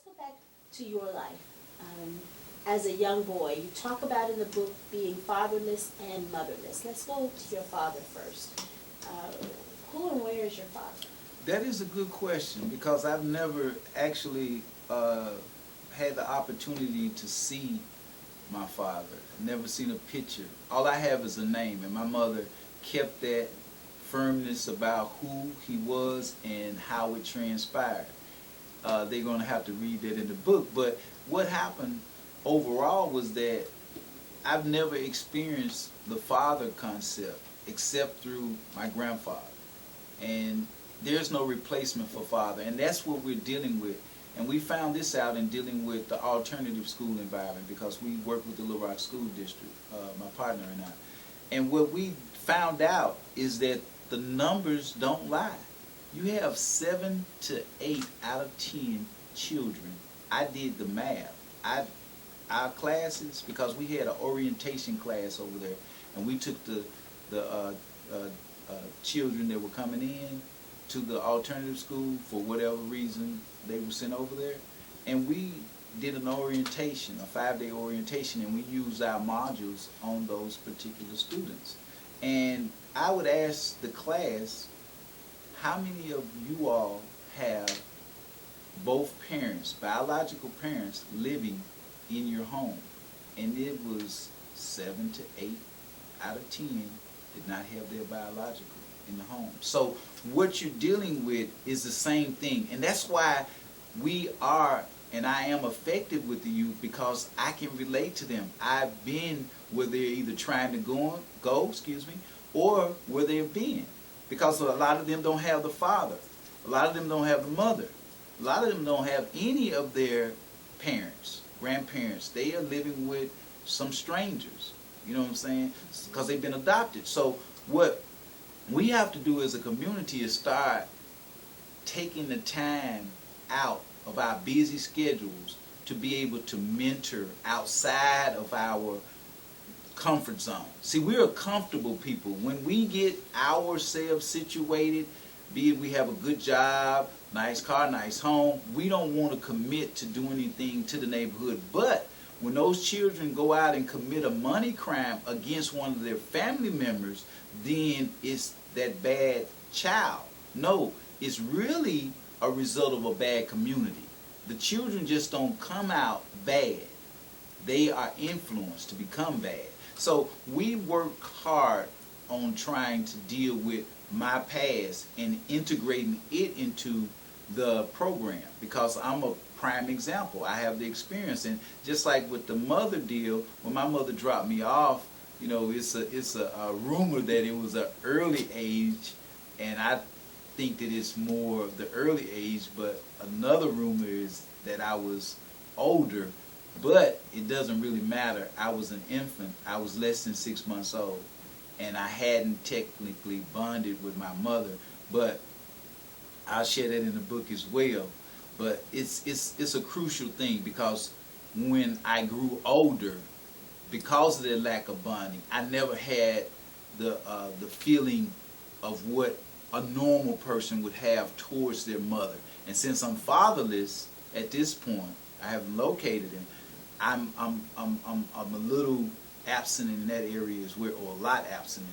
go back to your life. As a young boy, you talk about in the book being fatherless and motherless. Let's go to your father first. Who and where is your father? That is a good question because I've never actually had the opportunity to see my father. Never seen a picture. All I have is a name, and my mother kept that firmness about who he was and how it transpired. They're going to have to read that in the book. But what happened overall was that I've never experienced the father concept except through my grandfather. And there's no replacement for father. And that's what we're dealing with. And we found this out in dealing with the alternative school environment because we work with the Little Rock School District, my partner and I. And what we found out is that the numbers don't lie. You have 7 to 8 out of 10 children. I did the math. Our classes, because we had an orientation class over there, and we took the children that were coming in to the alternative school for whatever reason they were sent over there, and we did an orientation, a 5-day orientation, and we used our modules on those particular students. And I would ask the class, how many of you all have both parents, biological parents, living in your home? And it was 7 to 8 out of 10 did not have their biological in the home. So what you're dealing with is the same thing. And that's why we are, and I am affected with the youth, because I can relate to them. I've been where they're either trying to go, or where they've been. Because a lot of them don't have the father. A lot of them don't have the mother. A lot of them don't have any of their parents, grandparents. They are living with some strangers. You know what I'm saying? Because they've been adopted. So what we have to do as a community is start taking the time out of our busy schedules to be able to mentor outside of our comfort zone. See, we're comfortable people. When we get ourselves situated, be it we have a good job, nice car, nice home, we don't want to commit to do anything to the neighborhood. But when those children go out and commit a money crime against one of their family members, then it's that bad child. No, it's really a result of a bad community. The children just don't come out bad. They are influenced to become bad. So we work hard on trying to deal with my past and integrating it into the program, because I'm a prime example. I have the experience. And just like with the mother deal, when my mother dropped me off, you know, it's a rumor that it was an early age, and I think that it's more the early age, but another rumor is that I was older, but it doesn't really matter. I was an infant. I was less than 6 months old, and I hadn't technically bonded with my mother, but I'll share that in the book as well. But it's a crucial thing, because when I grew older, because of the lack of bonding, I never had the feeling of what a normal person would have towards their mother. And since I'm fatherless at this point, I haven't located him. I'm a little absent in that area as well, or a lot absent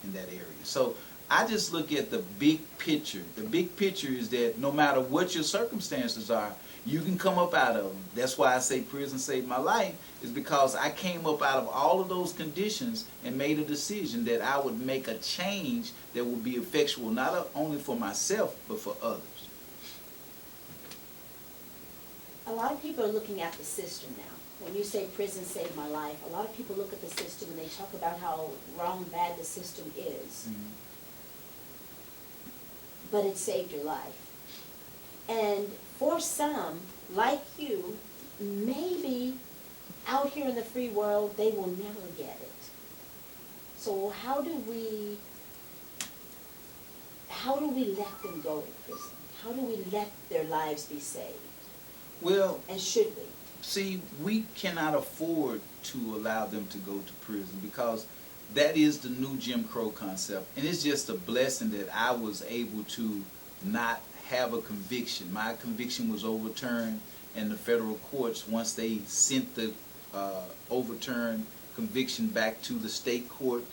in that area. So I just look at the big picture. The big picture is that no matter what your circumstances are, you can come up out of them. That's why I say prison saved my life, is because I came up out of all of those conditions and made a decision that I would make a change that would be effectual not only for myself, but for others. A lot of people are looking at the system now. When you say prison saved my life, a lot of people look at the system and they talk about how wrong and bad the system is. Mm-hmm. But it saved your life. And for some, like you, maybe out here in the free world, they will never get it. So how do we let them go to prison? How do we let their lives be saved? Well, and should we? See, we cannot afford to allow them to go to prison, because that is the new Jim Crow concept. And it's just a blessing that I was able to not have a conviction. My conviction was overturned, and the federal courts, once they sent the overturned conviction back to the state court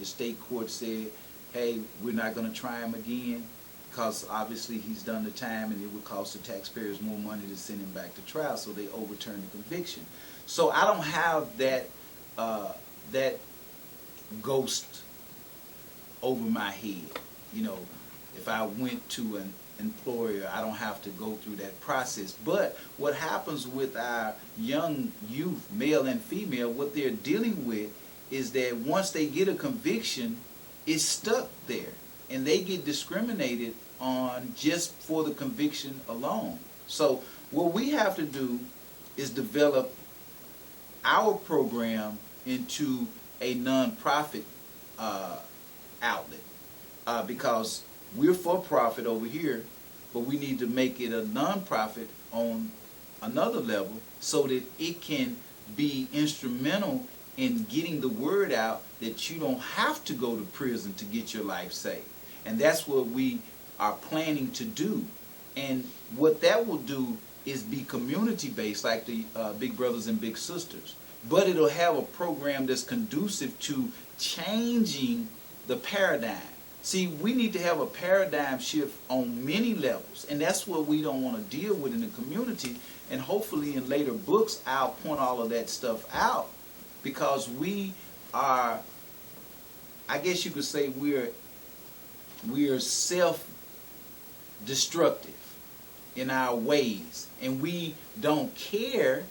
said, hey, we're not going to try him again, because obviously he's done the time and it would cost the taxpayers more money to send him back to trial, so they overturned the conviction. So I don't have that that ghost over my head. You know, if I went to an employer, I don't have to go through that process. But what happens with our young youth, male and female, what they're dealing with is that once they get a conviction, it's stuck there, and they get discriminated on just for the conviction alone. So what we have to do is develop our program into a non-profit outlet, because we're for profit over here, but we need to make it a non-profit on another level so that it can be instrumental in getting the word out that you don't have to go to prison to get your life saved. And that's what we are planning to do. And what that will do is be community-based, like the Big Brothers and Big Sisters. But it'll have a program that's conducive to changing the paradigm. See, we need to have a paradigm shift on many levels, and that's what we don't want to deal with in the community. And hopefully in later books, I'll point all of that stuff out, because we are, I guess you could say, we're self-destructive in our ways, and we don't care.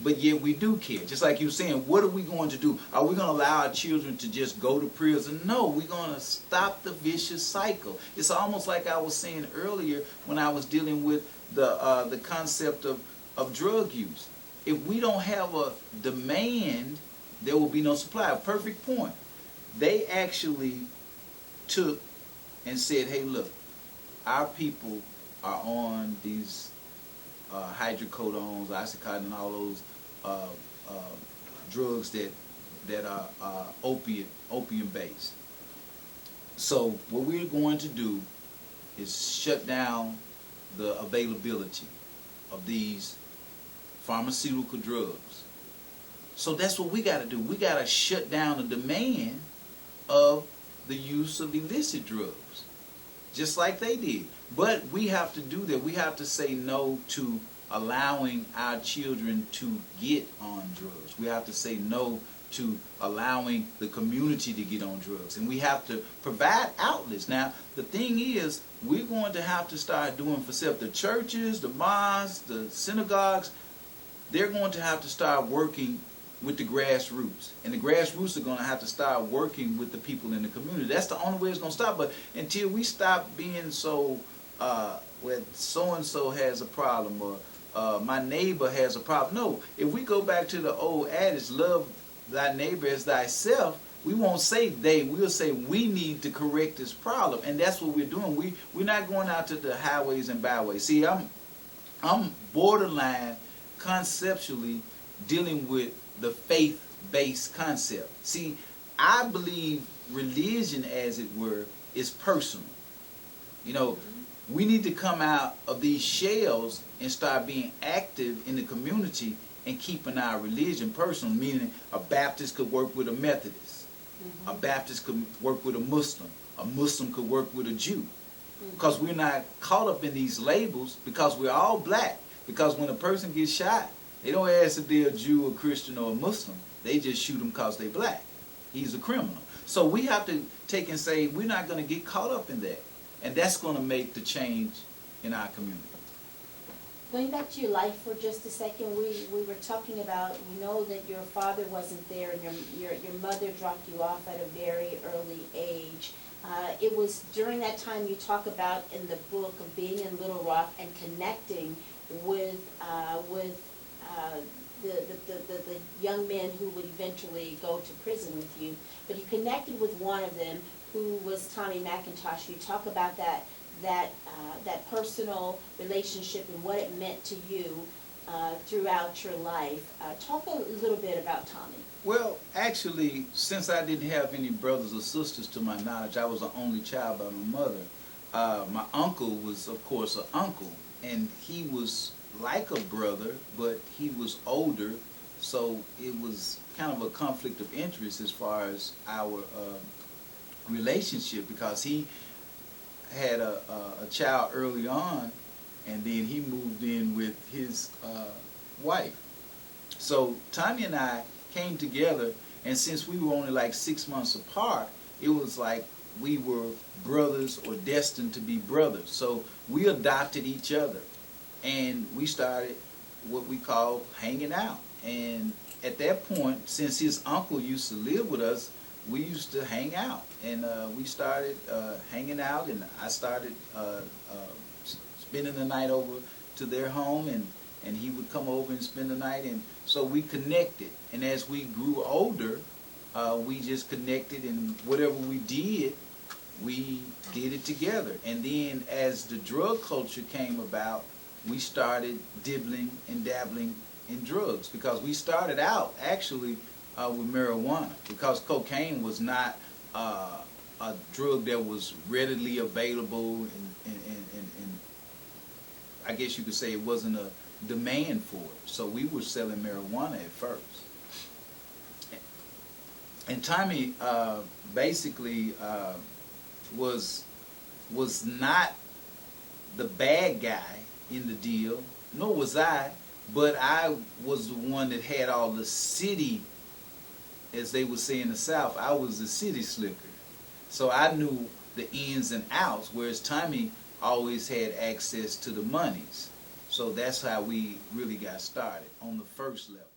But yet we do care. Just like you were saying, what are we going to do? Are we going to allow our children to just go to prison? No, we're going to stop the vicious cycle. It's almost like I was saying earlier when I was dealing with the concept of drug use. If we don't have a demand, there will be no supply. A perfect point. They actually took and said, hey, look, our people are on these hydrocodones, oxycontin, and all those drugs that are opium based. So what we're going to do is shut down the availability of these pharmaceutical drugs. So that's what we got to do. We got to shut down the demand of the use of illicit drugs, just like they did. But we have to do that. We have to say no to allowing our children to get on drugs. We have to say no to allowing the community to get on drugs. And we have to provide outlets. Now, the thing is, we're going to have to start doing for self. The churches, the mosques, the synagogues, they're going to have to start working with the grassroots. And the grassroots are going to have to start working with the people in the community. That's the only way it's going to stop. But until we stop being so, well, so-and-so has a problem, or my neighbor has a problem. No, if we go back to the old adage, love thy neighbor as thyself, we won't say they, we'll say we need to correct this problem. And that's what we're doing. We're not going out to the highways and byways. See, I'm borderline conceptually dealing with the faith-based concept. See, I believe religion, as it were, is personal. You know, we need to come out of these shells and start being active in the community and keeping our religion personal, meaning a Baptist could work with a Methodist. A Baptist could work with a Muslim could work with a Jew. Because we're not caught up in these labels, because we're all black. Because when a person gets shot, they don't ask if they're a Jew, a Christian, or a Muslim. They just shoot him because they're black. He's a criminal. So we have to take and say, we're not going to get caught up in that. And that's going to make the change in our community. Going back to your life for just a second, we were talking about, we know that your father wasn't there and your mother dropped you off at a very early age. It was during that time you talk about in the book of being in Little Rock and connecting with the young men who would eventually go to prison with you. But you connected with one of them, who was Tommy McIntosh. You talk about that personal relationship and what it meant to you throughout your life. Talk a little bit about Tommy. Well, actually, since I didn't have any brothers or sisters to my knowledge, I was the only child by my mother. My uncle was, of course, an uncle, and he was like a brother, but he was older, so it was kind of a conflict of interest as far as our relationship, because he had a child early on, and then he moved in with his wife. So Tommy and I came together, and since we were only like 6 months apart, it was like we were brothers or destined to be brothers. So we adopted each other, and we started what we call hanging out. And at that point, since his uncle used to live with us, we used to hang out, and we started hanging out, and I started spending the night over to their home, and he would come over and spend the night, and so we connected. And as we grew older, we just connected, and whatever we did it together. And then as the drug culture came about, we started dibbling and dabbling in drugs, because we started out actually with marijuana, because cocaine was not a drug that was readily available, and I guess you could say it wasn't a demand for it. So we were selling marijuana at first. And Tommy basically was not the bad guy in the deal, nor was I, but I was the one that had all the city, as they would say in the South, I was the city slicker. So I knew the ins and outs, whereas Tommy always had access to the monies. So that's how we really got started on the first level.